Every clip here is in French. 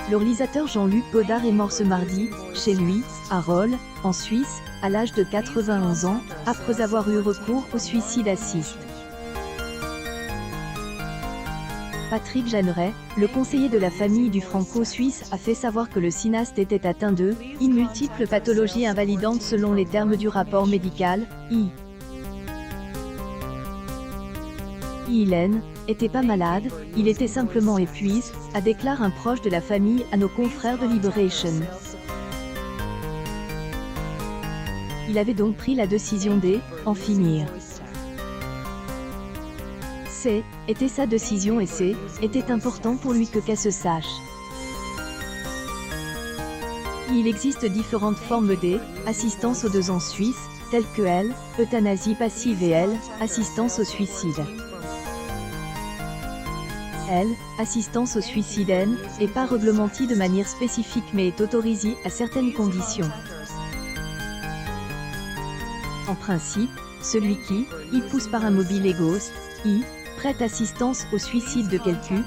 Le réalisateur Jean-Luc Godard est mort ce mardi, chez lui, à Rolle, en Suisse, à l'âge de 91 ans, après avoir eu recours au suicide assist. Patrick Jeanneret, le conseiller de la famille du franco-suisse, a fait savoir que le cinéaste était atteint de « multiples pathologies invalidantes selon les termes du rapport médical, Il était pas malade, il était simplement épuisé, a déclaré un proche de la famille à nos confrères de Liberation. Il avait donc pris la décision d'en finir. Était sa décision et était important pour lui qu'elle se sache. Il existe différentes formes d'assistance aux deux en Suisse, telles que euthanasie passive et assistance au suicide. Assistance au suicide n'est pas réglementée de manière spécifique mais est autorisée à certaines conditions. En principe, celui qui pousse par un mobile égoïste, prête assistance au suicide de quelqu'un,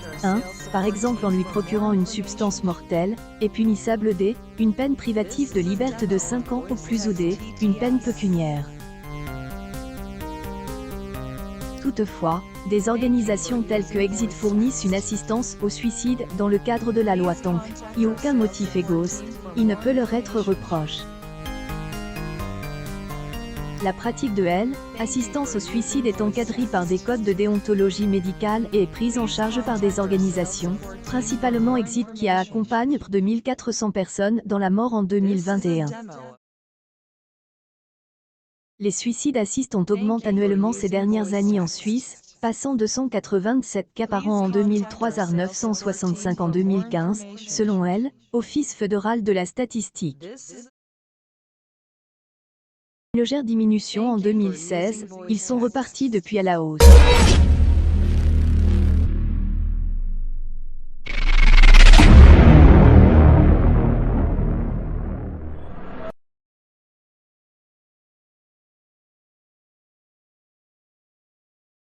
par exemple en lui procurant une substance mortelle, est punissable une peine privative de liberté de 5 ans ou plus ou une peine pécuniaire. Toutefois, des organisations telles que Exit fournissent une assistance au suicide dans le cadre de la loi tant qu'il n'y a aucun motif égoïste, il ne peut leur être reproché. La pratique de assistance au suicide est encadrée par des codes de déontologie médicale et est prise en charge par des organisations, principalement Exit qui accompagne près de 1400 personnes dans la mort en 2021. Les suicides assistés ont augmenté annuellement ces dernières années en Suisse, passant de 187 cas par an en 2003 à 965 en 2015, selon Office fédéral de la statistique. Une légère diminution en 2016, ils sont repartis depuis à la hausse.